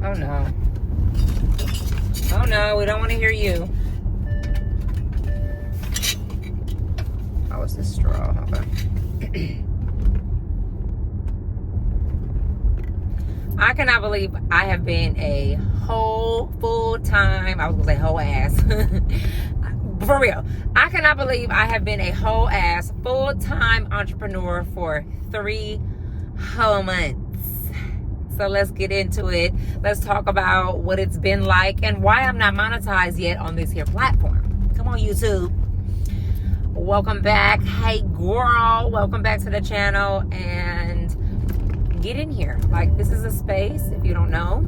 Oh no. Oh no, we don't want to hear you. Oh, it's this straw. Okay. I cannot believe I have been a whole full-time, I was gonna say whole ass. For real. I cannot believe I have been a whole ass full-time entrepreneur for 3 whole months. So let's get into it. Let's talk about what it's been like and why I'm not monetized yet on this here platform. Come on, YouTube. Welcome back. Hey, girl. Welcome back to the channel and get in here. Like, this is a space, if you don't know,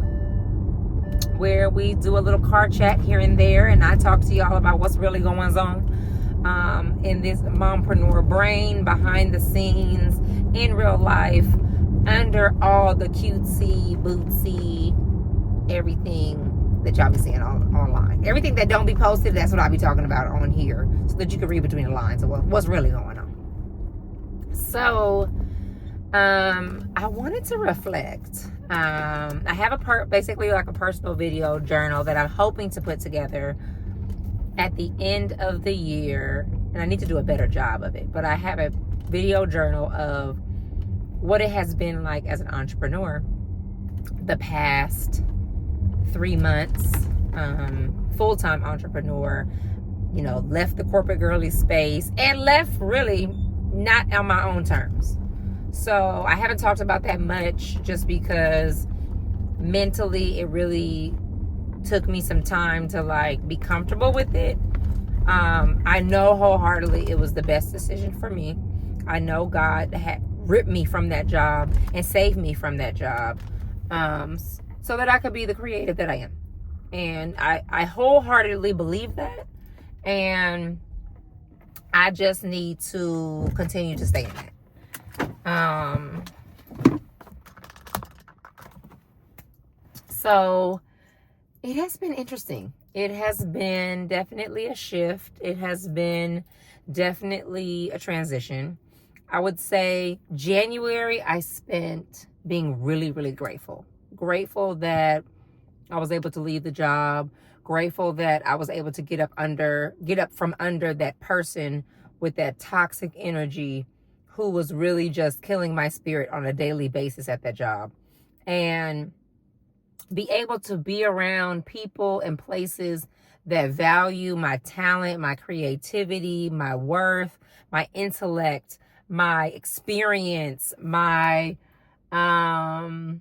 where we do a little car chat here and there, and I talk to y'all about what's really going on in this mompreneur brain, behind the scenes, in real life, under all the cutesy, bootsy, everything that y'all be seeing online. Everything that don't be posted, that's what I'll be talking about on here, so that you can read between the lines of what's really going on. So, I wanted to reflect. I have basically like a personal video journal that I'm hoping to put together at the end of the year, and I need to do a better job of it, but I have a video journal of what it has been like as an entrepreneur the past 3 months, full-time entrepreneur, you know, left the corporate girly space and left really not on my own terms. So I haven't talked about that much just because mentally it really took me some time to like be comfortable with it. I know wholeheartedly it was the best decision for me. I know God had ripped me from that job and saved me from that job so that I could be the creative that I am. And I wholeheartedly believe that. And I just need to continue to stay in that. So it has been interesting. It has been definitely a shift. It has been definitely a transition. I would say January I spent being really, really grateful. Grateful that I was able to leave the job. Grateful that I was able to get up from under that person with that toxic energy who was really just killing my spirit on a daily basis at that job. And be able to be around people and places that value my talent, my creativity, my worth, my intellect, my experience, my coming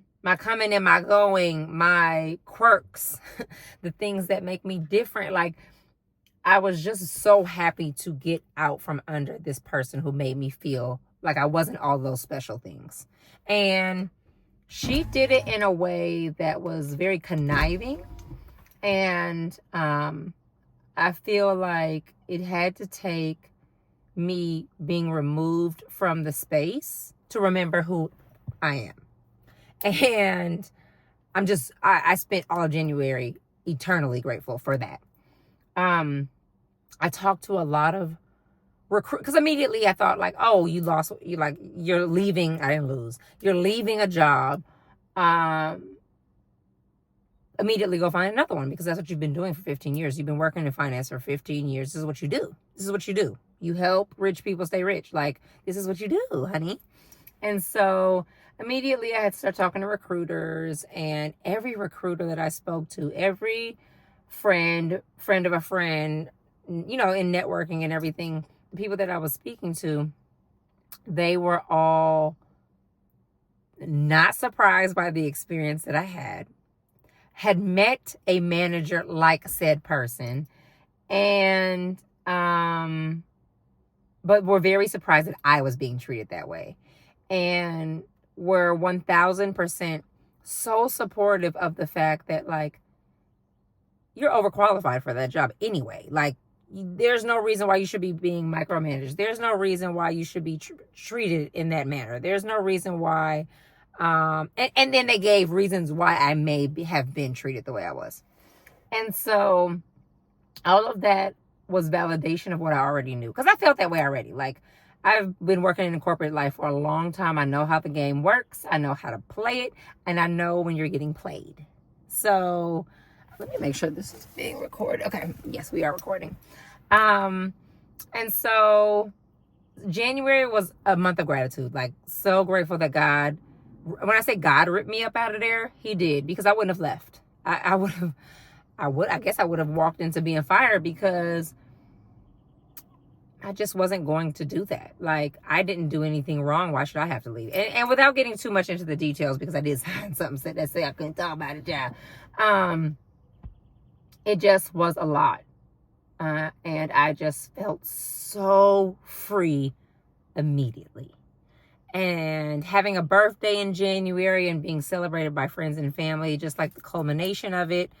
and my going, my quirks, the things that make me different. Like, I was just so happy to get out from under this person who made me feel like I wasn't all those special things. And she did it in a way that was very conniving. And I feel like it had to take me being removed from the space to remember who I am. And I spent all of January eternally grateful for that. I talked to a lot of because immediately I thought like, oh, you're leaving. I didn't lose. You're leaving a job. Immediately go find another one, because that's what you've been doing for 15 years. You've been working in finance for 15 years. This is what you do. This is what you do. You help rich people stay rich. Like, this is what you do, honey. And so immediately I had to start talking to recruiters, and every recruiter that I spoke to, every friend of a friend, you know, in networking and everything, the people that I was speaking to, they were all not surprised by the experience that I had met a manager like said person, and but were very surprised that I was being treated that way, and were 1000% so supportive of the fact that, like, you're overqualified for that job anyway. Like, there's no reason why you should be being micromanaged. There's no reason why you should be treated in that manner. There's no reason why. And then they gave reasons why I may have been treated the way I was. And so all of that was validation of what I already knew, because I felt that way already. Like, I've been working in corporate life for a long time. I know how the game works. I know how to play it. And I know when you're getting played. So let me make sure this is being recorded. Okay, yes, we are recording. And so January was a month of gratitude. Like, so grateful that God, when I say God ripped me up out of there, he did, because I wouldn't have left. I guess I would have walked into being fired, because I just wasn't going to do that. Like, I didn't do anything wrong. Why should I have to leave? And without getting too much into the details, because I did sign something that said I couldn't talk about it, yeah. It just was a lot. And I just felt so free immediately. And having a birthday in January and being celebrated by friends and family, just like the culmination of it.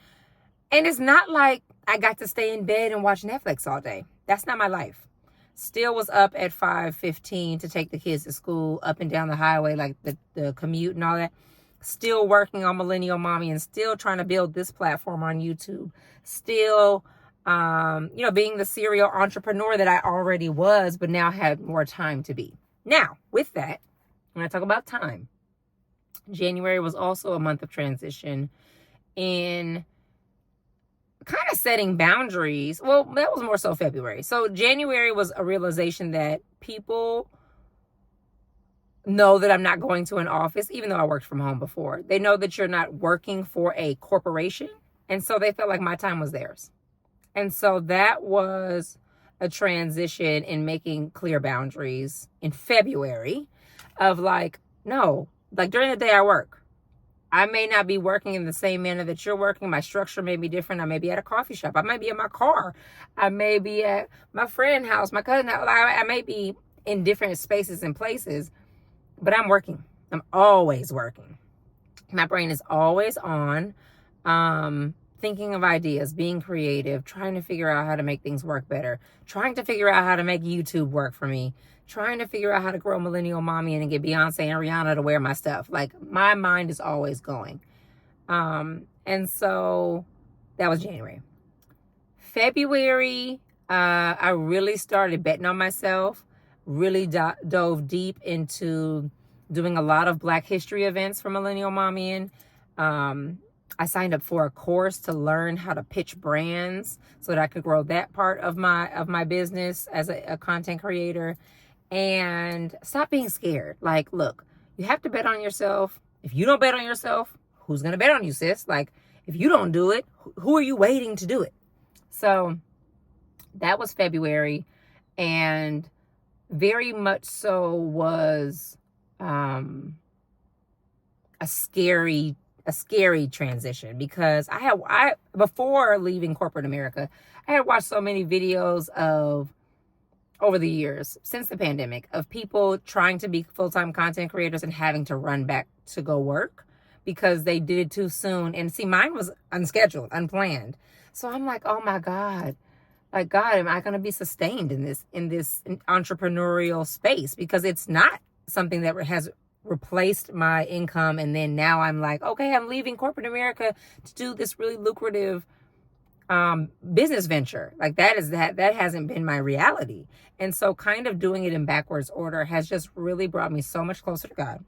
And it's not like I got to stay in bed and watch Netflix all day. That's not my life. Still was up at 5:15 to take the kids to school, up and down the highway, like the commute and all that. Still working on Millennial Mommy and still trying to build this platform on YouTube. Still, being the serial entrepreneur that I already was, but now had more time to be. Now, with that, when I talk about time, January was also a month of transition in kind of setting boundaries. Well, that was more so February. So January was a realization that people know that I'm not going to an office, even though I worked from home before. They know that you're not working for a corporation. And so they felt like my time was theirs. And so that was a transition in making clear boundaries in February of like, no, like during the day I work. I may not be working in the same manner that you're working. My structure may be different. I may be at a coffee shop. I might be in my car. I may be at my friend's house, my cousin's house. I may be in different spaces and places, but I'm working. I'm always working. My brain is always on, thinking of ideas, being creative, trying to figure out how to make things work better, trying to figure out how to make YouTube work for me, trying to figure out how to grow Millennial Mommy and get Beyonce and Rihanna to wear my stuff. Like, my mind is always going. And so that was January. February, I really started betting on myself, really dove deep into doing a lot of Black History events for Millennial Mommy. And I signed up for a course to learn how to pitch brands so that I could grow that part of my business as a content creator. And stop being scared. Like, look, you have to bet on yourself. If you don't bet on yourself, who's going to bet on you, sis? Like, if you don't do it, who are you waiting to do it? So that was February, and very much so was a scary transition, because I before leaving corporate America, I had watched so many videos of, over the years, since the pandemic, of people trying to be full-time content creators and having to run back to go work because they did it too soon. And see, mine was unscheduled, unplanned. So I'm like, oh my God, like, God, am I going to be sustained in this entrepreneurial space? Because it's not something that has replaced my income. And then now I'm like, okay, I'm leaving corporate America to do this really lucrative business venture. Like, that hasn't been my reality. And so kind of doing it in backwards order has just really brought me so much closer to God,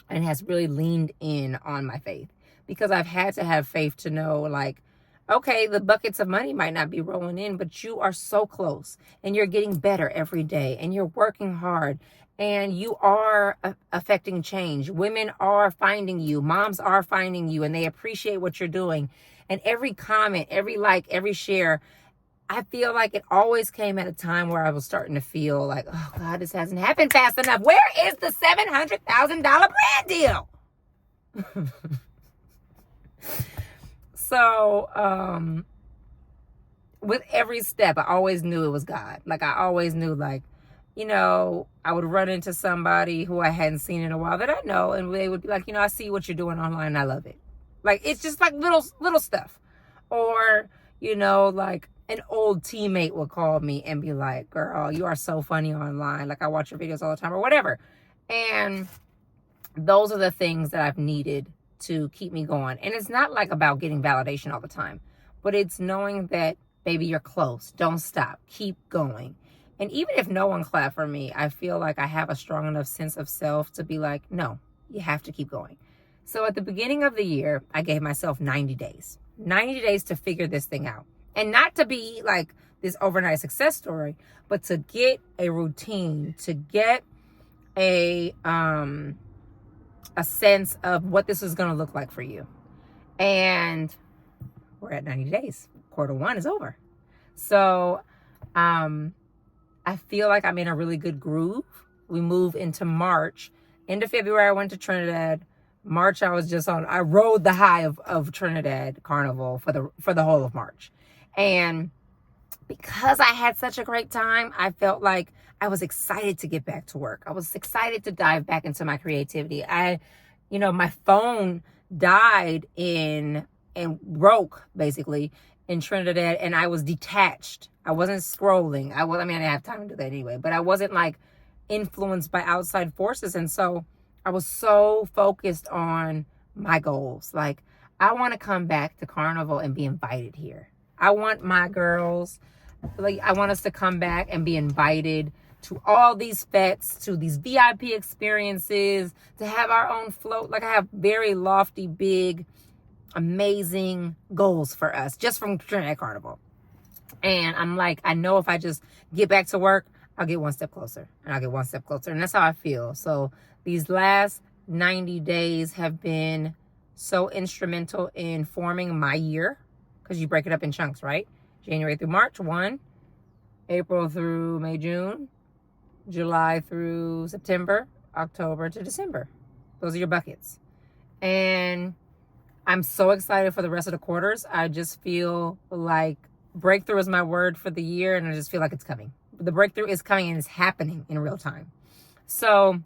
and has really leaned in on my faith, because I've had to have faith to know, like, okay, the buckets of money might not be rolling in, but you are so close, and you're getting better every day, and you're working hard, and you are affecting change. Women are finding you, moms are finding you, and they appreciate what you're doing. And every comment, every like, every share, I feel like it always came at a time where I was starting to feel like, oh God, this hasn't happened fast enough. Where is the $700,000 brand deal? So, with every step, I always knew it was God. Like, I always knew, like, I would run into somebody who I hadn't seen in a while that I know, and they would be like, I see what you're doing online, and I love it. Like, it's just like little stuff. Or, like, an old teammate would call me and be like, girl, you are so funny online. Like, I watch your videos all the time, or whatever. And those are the things that I've needed to keep me going. And it's not like about getting validation all the time, but it's knowing that, baby, you're close. Don't stop. Keep going. And even if no one clapped for me, I feel like I have a strong enough sense of self to be like, no, you have to keep going. So at the beginning of the year, I gave myself 90 days. 90 days to figure this thing out. And not to be like this overnight success story, but to get a routine, to get a sense of what this is going to look like for you. And we're at 90 days. Quarter one is over. So I feel like I'm in a really good groove. We move into March. End of February, I went to Trinidad. March, I rode the high of Trinidad Carnival for the whole of March. And because I had such a great time, I felt like I was excited to get back to work. I was excited to dive back into my creativity. My phone died and broke basically in Trinidad, and I was detached. I wasn't scrolling. I didn't have time to do that anyway, but I wasn't like influenced by outside forces. And so I was so focused on my goals. Like, I want to come back to Carnival and be invited here. I want my girls, I want us to come back and be invited to all these fetes, to these VIP experiences, to have our own float. Like, I have very lofty, big, amazing goals for us just from Trinidad Carnival. And I'm like, I know if I just get back to work, I'll get one step closer, and I'll get one step closer. And that's how I feel. So these last 90 days have been so instrumental in forming my year, because you break it up in chunks, right? January through March, 1. April through May, June. July through September. October to December. Those are your buckets. And I'm so excited for the rest of the quarters. I just feel like breakthrough is my word for the year, and I just feel like it's coming. The breakthrough is coming, and it's happening in real time. So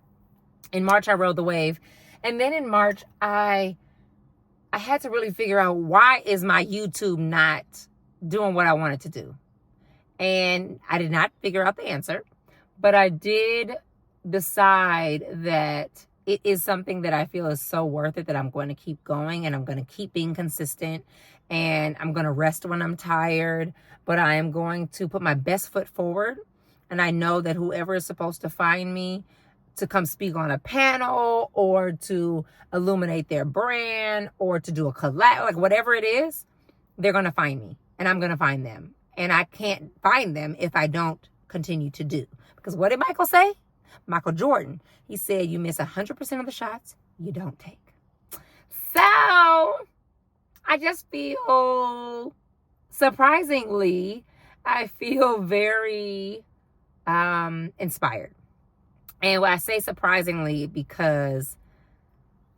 in March, I rode the wave. And then in March, I had to really figure out, why is my YouTube not doing what I wanted to do? And I did not figure out the answer, but I did decide that it is something that I feel is so worth it that I'm going to keep going, and I'm going to keep being consistent, and I'm going to rest when I'm tired, but I am going to put my best foot forward. And I know that whoever is supposed to find me to come speak on a panel, or to illuminate their brand, or to do a collab, like whatever it is, they're going to find me, and I'm going to find them. And I can't find them if I don't continue to do. Because what did Michael say? Michael Jordan. He said, you miss 100% of the shots you don't take. So I just feel, surprisingly, I feel very inspired. And when I say surprisingly, because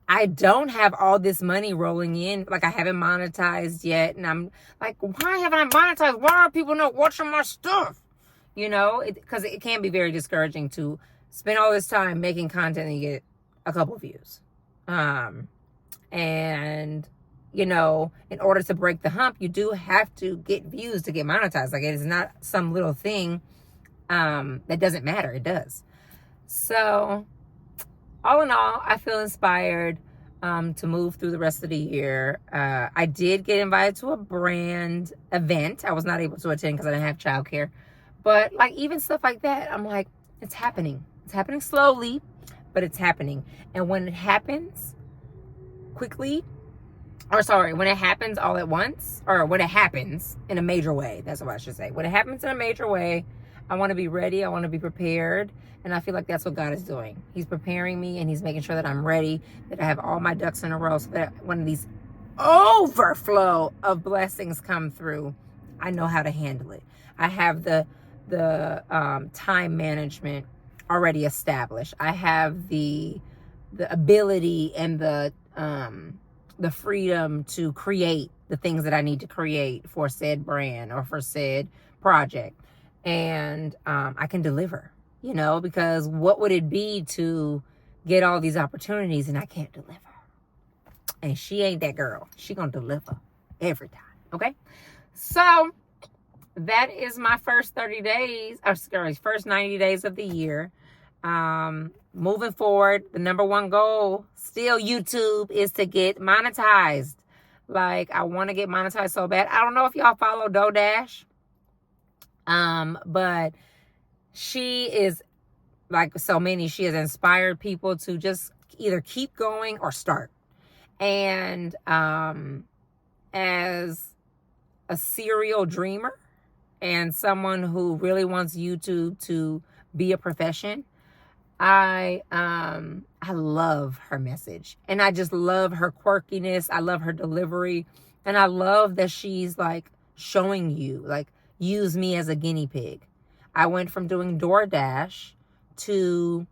I don't have all this money rolling in. Like, I haven't monetized yet. And I'm like, why haven't I monetized? Why are people not watching my stuff? Because it can be very discouraging to spend all this time making content and you get a couple views. And, in order to break the hump, you do have to get views to get monetized. Like, it is not some little thing that doesn't matter. It does. So all in all, I feel inspired to move through the rest of the year. I did get invited to a brand event. I was not able to attend because I didn't have childcare. But like, even stuff like that, I'm like, it's happening. It's happening slowly, but it's happening. And when it happens quickly, when it happens all at once, or when it happens in a major way, that's what I should say. When it happens in a major way, I want to be ready. I want to be prepared. And I feel like that's what God is doing. He's preparing me, and he's making sure that I'm ready, that I have all my ducks in a row, so that when these overflow of blessings come through, I know how to handle it. I have the time management already established. I have the ability and the freedom to create the things that I need to create for said brand or for said project. And I can deliver, because what would it be to get all these opportunities and I can't deliver? And she ain't that girl. She gonna deliver every time, okay? So that is my first 30 days, first 90 days of the year. Moving forward, the number one goal, still YouTube, is to get monetized. Like, I want to get monetized so bad. I don't know if y'all follow DoDash. But she is, like so many, she has inspired people to just either keep going or start. And as a serial dreamer and someone who really wants YouTube to be a profession, I love her message, and I just love her quirkiness. I love her delivery, and I love that she's like showing you, like, use me as a guinea pig. I went from doing DoorDash to,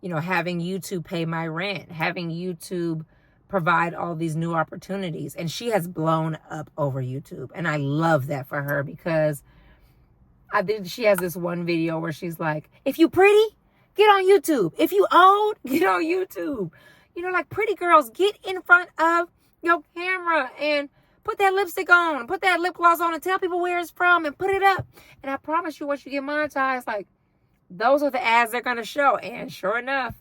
having YouTube pay my rent, having YouTube provide all these new opportunities, and she has blown up over YouTube, and I love that for her, because she has this one video where she's like, if you pretty, get on YouTube. If you old, get on YouTube. Like, pretty girls, get in front of your camera and put that lipstick on, put that lip gloss on, and tell people where it's from and put it up. And I promise you, once you get monetized, like, those are the ads they're going to show. And sure enough,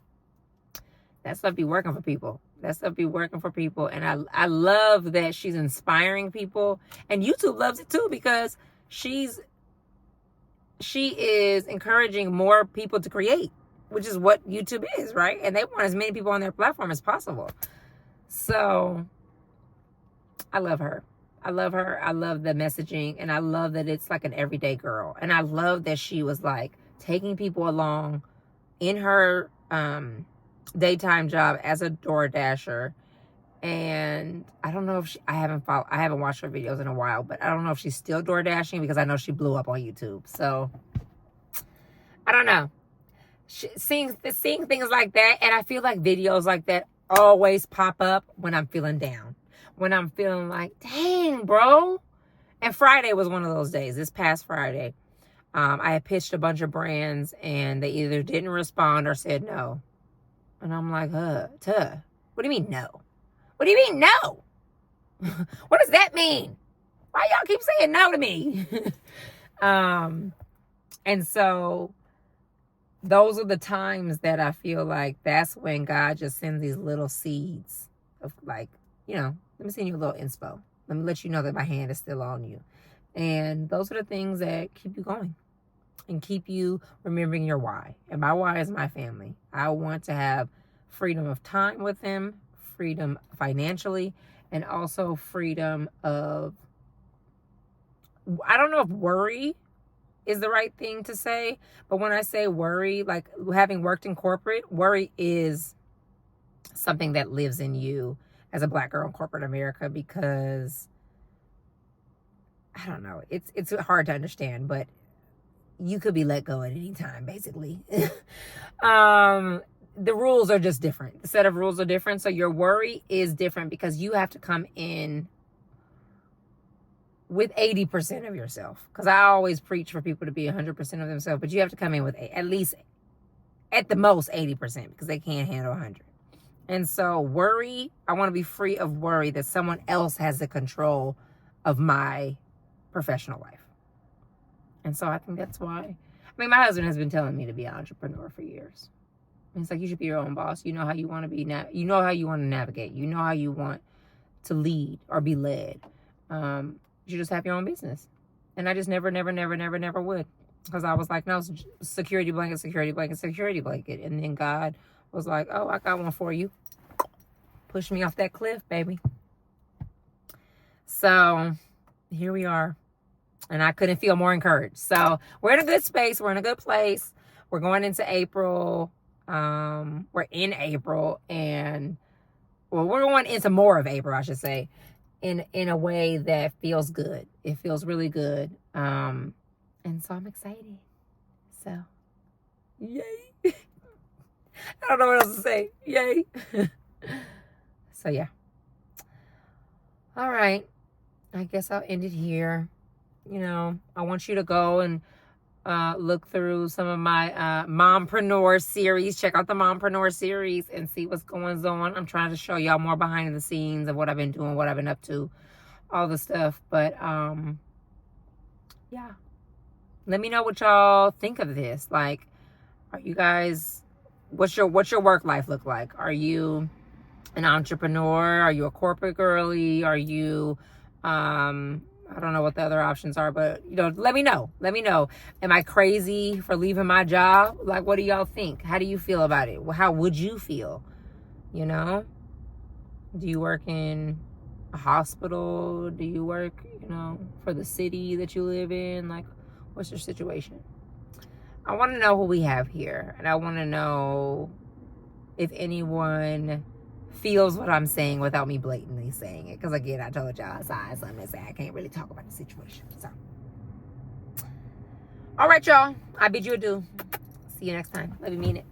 that stuff be working for people. And I love that she's inspiring people. And YouTube loves it too, because she is encouraging more people to create, which is what YouTube is, right? And they want as many people on their platform as possible. So I love her. I love the messaging, and I love that it's like an everyday girl. And I love that she was like taking people along in her daytime job as a DoorDasher. And I don't know if I haven't watched her videos in a while, but I don't know if she's still door dashing, because I know she blew up on YouTube. So I don't know. Seeing things like that, and I feel like videos like that always pop up when I'm feeling down, when I'm feeling like, dang, bro. And Friday was one of those days. This past Friday, I had pitched a bunch of brands, and they either didn't respond or said no. And I'm like, what do you mean no? What do you mean no? What does that mean? Why y'all keep saying no to me? And so those are the times that I feel like that's when God just sends these little seeds of like, let me send you a little inspo. Let me let you know that my hand is still on you. And those are the things that keep you going and keep you remembering your why. And my why is my family. I want to have freedom of time with them, freedom financially, and also freedom of, I don't know if worry is the right thing to say, but when I say worry, like having worked in corporate, worry is something that lives in you as a Black girl in corporate America, because I don't know, it's hard to understand, but you could be let go at any time, basically. The rules are just different. The set of rules are different. So your worry is different, because you have to come in with 80% of yourself. Because I always preach for people to be 100% of themselves, but you have to come in with at least, at the most, 80%, because they can't handle 100. And so worry, I want to be free of worry that someone else has the control of my professional life. And so I think that's why, my husband has been telling me to be an entrepreneur for years. And it's like, you should be your own boss. You know how you want to be, you know how you want to navigate. You know how you want to lead or be led. You should just have your own business. And I just never would. Because I was like, no, security blanket. And then God was like, oh, I got one for you. Push me off that cliff, baby. So here we are. And I couldn't feel more encouraged. So we're in a good space. We're in a good place. We're going into April. We're in April, and we're going into more of April, I should say, in a way that feels good. It feels really good. And so I'm excited. So, yay. I don't know what else to say. Yay. So, yeah. All right. I guess I'll end it here. I want you to go and look through some of my mompreneur series. Check out the mompreneur series and see what's going on. I'm trying to show y'all more behind the scenes of what I've been doing, what I've been up to, all the stuff. But yeah, let me know what y'all think of this. Like, are you guys, what's your work life look like? Are you an entrepreneur? Are you a corporate girly? Are you I don't know what the other options are, but, let me know. Let me know. Am I crazy for leaving my job? Like, what do y'all think? How do you feel about it? How would you feel? Do you work in a hospital? Do you work, for the city that you live in? Like, what's your situation? I want to know who we have here. And I want to know if anyone feels what I'm saying without me blatantly saying it. Because, again, I told y'all size. I'm going to say I can't really talk about the situation. So, all right, y'all. I bid you adieu. See you next time. Love you, mean it.